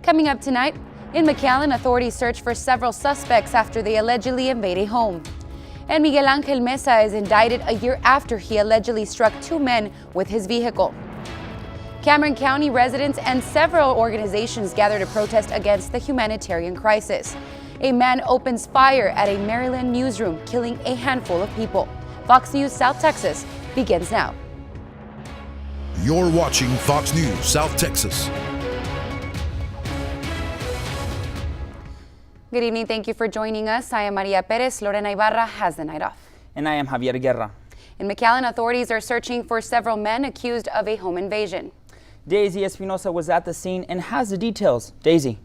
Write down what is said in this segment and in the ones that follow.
Coming up tonight, in McAllen, authorities search for several suspects after they allegedly invade a home. And Miguel Ángel Mesa is indicted a year after he allegedly struck two men with his vehicle. Cameron County residents and several organizations gather to protest against the humanitarian crisis. A man opens fire at a Maryland newsroom, killing a handful of people. Fox News South Texas begins now. You're watching Fox News South Texas. Good evening. Thank you for joining us. I am Maria Perez. Lorena Ibarra has the night off. And I am Javier Guerra. In McAllen, authorities are searching for several men accused of a home invasion. Daisy Espinosa was at the scene and has the details. Daisy.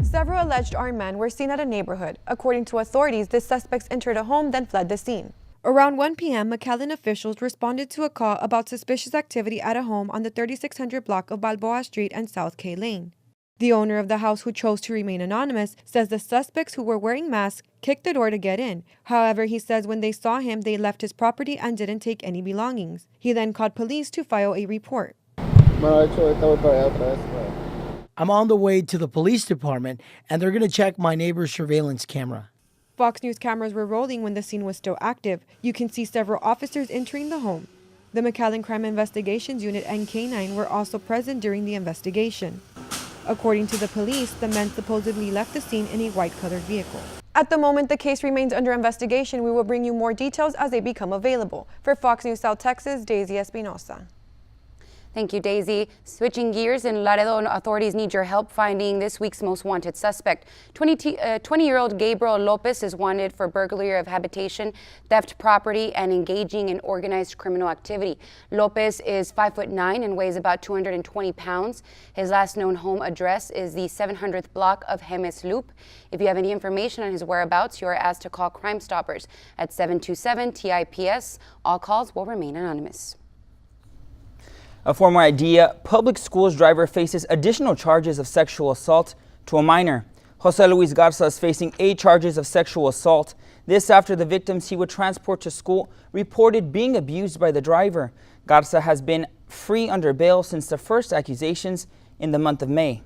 Several alleged armed men were seen at a neighborhood. According to authorities, the suspects entered a home, then fled the scene. Around 1 p.m., McAllen officials responded to a call about suspicious activity at a home on the 3600 block of Balboa Street and South K Lane. The owner of the house, who chose to remain anonymous, says the suspects, who were wearing masks, kicked the door to get in. However, he says when they saw him, they left his property and didn't take any belongings. He then called police to file a report. I'm on the way to the police department, and they're going to check my neighbor's surveillance camera. Fox News cameras were rolling when the scene was still active. You can see several officers entering the home. The McAllen Crime Investigations Unit and K-9 were also present during the investigation. According to the police, the men supposedly left the scene in a white-colored vehicle. At the moment, the case remains under investigation. We will bring you more details as they become available. For Fox News South Texas, Daisy Espinosa. Thank you, Daisy. Switching gears, in Laredo, authorities need your help finding this week's most wanted suspect. 20-year-old Gabriel Lopez is wanted for burglary of habitation, theft property, and engaging in organized criminal activity. Lopez is 5'9" and weighs about 220 pounds. His last known home address is the 700th block of Jemez Loop. If you have any information on his whereabouts, you are asked to call Crime Stoppers at 727-TIPS. All calls will remain anonymous. A former IDEA public schools driver faces additional charges of sexual assault to a minor. Jose Luis Garza is facing 8 charges of sexual assault. This after the victims he would transport to school reported being abused by the driver. Garza has been free under bail since the first accusations in the month of May.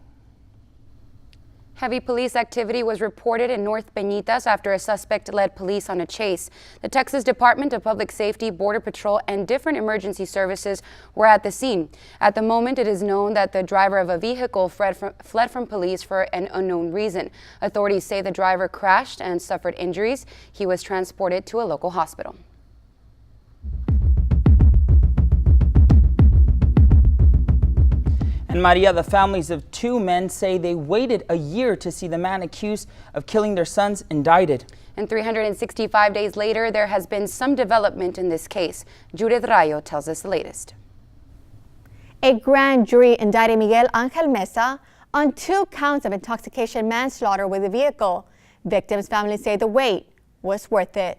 Heavy police activity was reported in North Peñitas after a suspect led police on a chase. The Texas Department of Public Safety, Border Patrol, and different emergency services were at the scene. At the moment, it is known that the driver of a vehicle fled from police for an unknown reason. Authorities say the driver crashed and suffered injuries. He was transported to a local hospital. And Maria, the families of 2 men say they waited a year to see the man accused of killing their sons indicted. And 365 days later, there has been some development in this case. Judith Rayo tells us the latest. A grand jury indicted Miguel Ángel Mesa on 2 counts of intoxication manslaughter with a vehicle. Victims' families say the wait was worth it.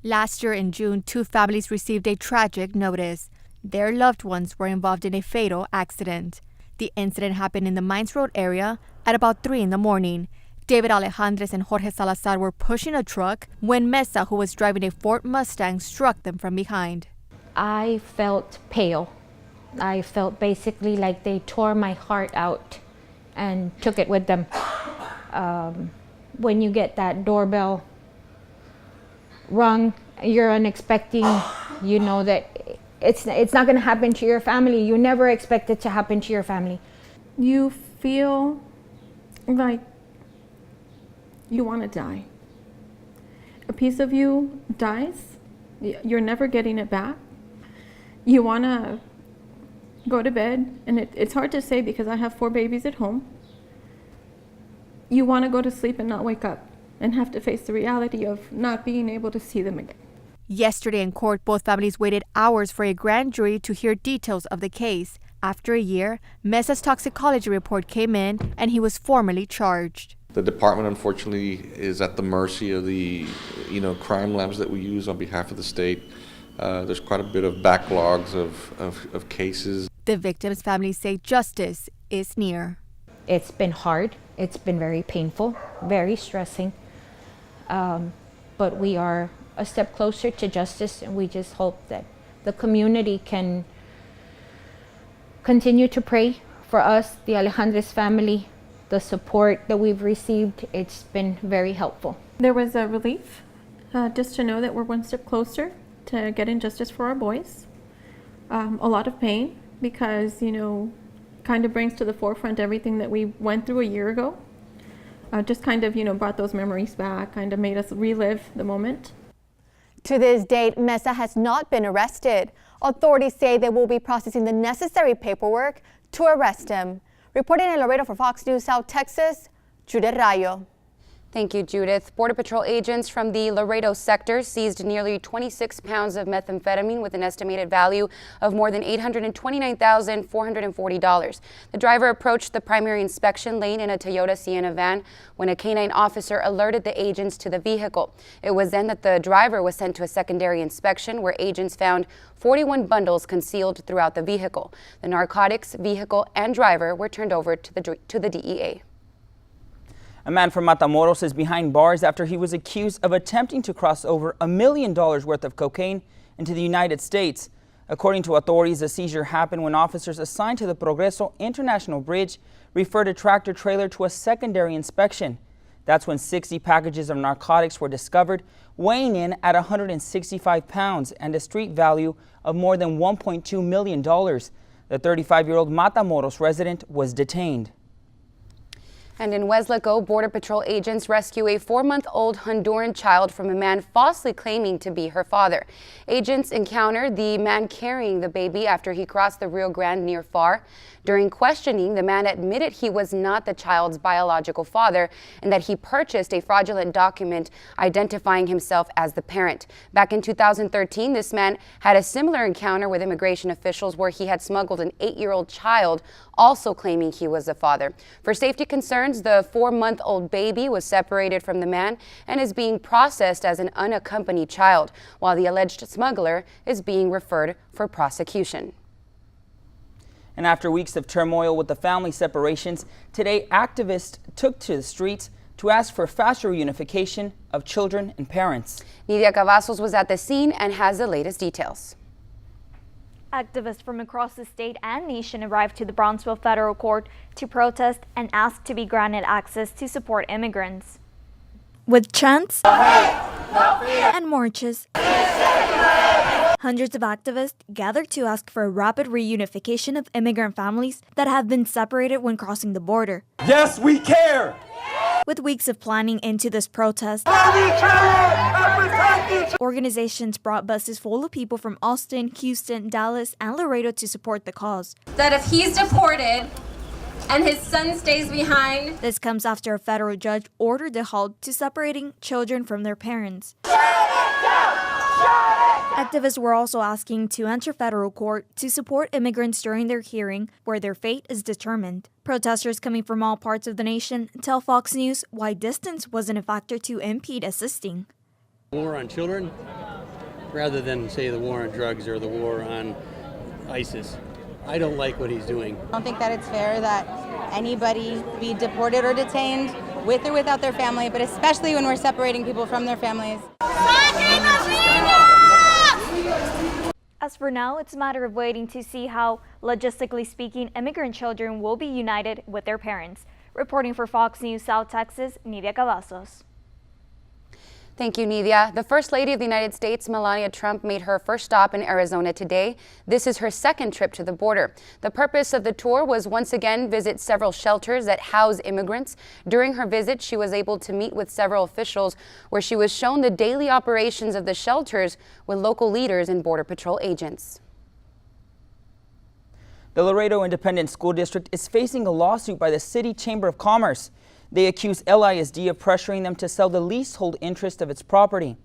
Last year in June, 2 families received a tragic notice. Their loved ones were involved in a fatal accident. The incident happened in the Mines Road area at about 3 in the morning. David Alejandres and Jorge Salazar were pushing a truck when Mesa, who was driving a Ford Mustang, struck them from behind. I felt pale. I felt basically like they tore my heart out and took it with them. When you get that doorbell rung, you're unexpecting, you know that it's not going to happen to your family. You never expect it to happen to your family. You feel like you want to die. A piece of you dies. You're never getting it back. You want to go to bed, and it's hard to say because I have 4 babies at home. You want to go to sleep and not wake up and have to face the reality of not being able to see them again. Yesterday in court, both families waited hours for a grand jury to hear details of the case. After a year, Mesa's toxicology report came in and he was formally charged. The department, unfortunately, is at the mercy of the crime labs that we use on behalf of the state. There's quite a bit of backlogs of cases. The victims' families say justice is near. It's been hard. It's been very painful, very stressing. But we are a step closer to justice, and we just hope that the community can continue to pray for us, the Alejandres family. The support that we've received, it's been very helpful. There was a relief just to know that we're one step closer to getting justice for our boys. A lot of pain because, kind of brings to the forefront everything that we went through a year ago. Just kind of, brought those memories back, kind of made us relive the moment. To this date, Mesa has not been arrested. Authorities say they will be processing the necessary paperwork to arrest him. Reporting in Laredo for Fox News South Texas, Judith Rayo. Thank you, Judith. Border Patrol agents from the Laredo sector seized nearly 26 pounds of methamphetamine with an estimated value of more than $829,440. The driver approached the primary inspection lane in a Toyota Sienna van when a canine officer alerted the agents to the vehicle. It was then that the driver was sent to a secondary inspection where agents found 41 bundles concealed throughout the vehicle. The narcotics, vehicle, and driver were turned over to the DEA. A man from Matamoros is behind bars after he was accused of attempting to cross over $1 million worth of cocaine into the United States. According to authorities, the seizure happened when officers assigned to the Progreso International Bridge referred a tractor-trailer to a secondary inspection. That's when 60 packages of narcotics were discovered, weighing in at 165 pounds and a street value of more than $1.2 million. The 35-year-old Matamoros resident was detained. And in Weslaco, Border Patrol agents rescue a 4-month-old Honduran child from a man falsely claiming to be her father. Agents encountered the man carrying the baby after he crossed the Rio Grande near Far. During questioning, the man admitted he was not the child's biological father and that he purchased a fraudulent document identifying himself as the parent. Back in 2013, this man had a similar encounter with immigration officials where he had smuggled an 8-year-old child, also claiming he was the father. For safety concerns, the 4-month-old baby was separated from the man and is being processed as an unaccompanied child, while the alleged smuggler is being referred for prosecution. And after weeks of turmoil with the family separations, today activists took to the streets to ask for faster reunification of children and parents. Nidia Cavazos was at the scene and has the latest details. Activists from across the state and nation arrived to the Brownsville Federal Court to protest and ask to be granted access to support immigrants. With chants and marches, hundreds of activists gathered to ask for a rapid reunification of immigrant families that have been separated when crossing the border. Yes, we care! With weeks of planning into this protest, organizations brought buses full of people from Austin, Houston, Dallas, and Laredo to support the cause. That if he's deported and his son stays behind. This comes after a federal judge ordered the halt to separating children from their parents. Activists were also asking to enter federal court to support immigrants during their hearing, where their fate is determined. Protesters coming from all parts of the nation tell Fox News why distance wasn't a factor to impede assisting. War on children, rather than, say, the war on drugs or the war on ISIS. I don't like what he's doing. I don't think that it's fair that anybody be deported or detained with or without their family, but especially when we're separating people from their families. As for now, it's a matter of waiting to see how, logistically speaking, immigrant children will be united with their parents. Reporting for Fox News South Texas, Nidia Cavazos. Thank you, Nidia. The First Lady of the United States, Melania Trump, made her first stop in Arizona today. This is her second trip to the border. The purpose of the tour was once again visit several shelters that house immigrants. During her visit, she was able to meet with several officials where she was shown the daily operations of the shelters with local leaders and Border Patrol agents. The Laredo Independent School District is facing a lawsuit by the City Chamber of Commerce. They accuse LISD of pressuring them to sell the leasehold interest of its property.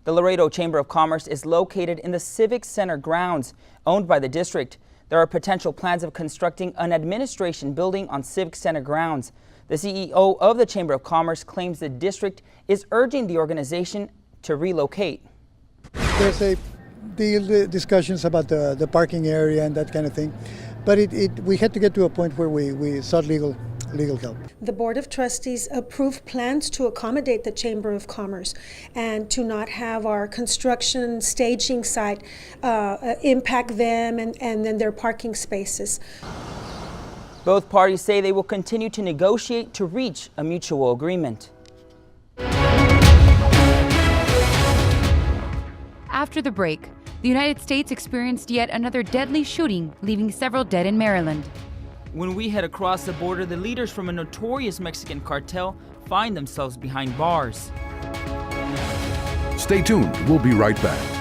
The Laredo Chamber of Commerce is located in the Civic Center grounds owned by the district. There are potential plans of constructing an administration building on Civic Center grounds. The CEO of the Chamber of Commerce claims the district is urging the organization to relocate. There's a discussions about the parking area and that kind of thing, but we had to get to a point where we sought legal legal help. The Board of Trustees approved plans to accommodate the Chamber of Commerce and to not have our construction staging site impact them and then their parking spaces. Both parties say they will continue to negotiate to reach a mutual agreement. After the break, the United States experienced yet another deadly shooting, leaving several dead in Maryland. When we head across the border, the leaders from a notorious Mexican cartel find themselves behind bars. Stay tuned. We'll be right back.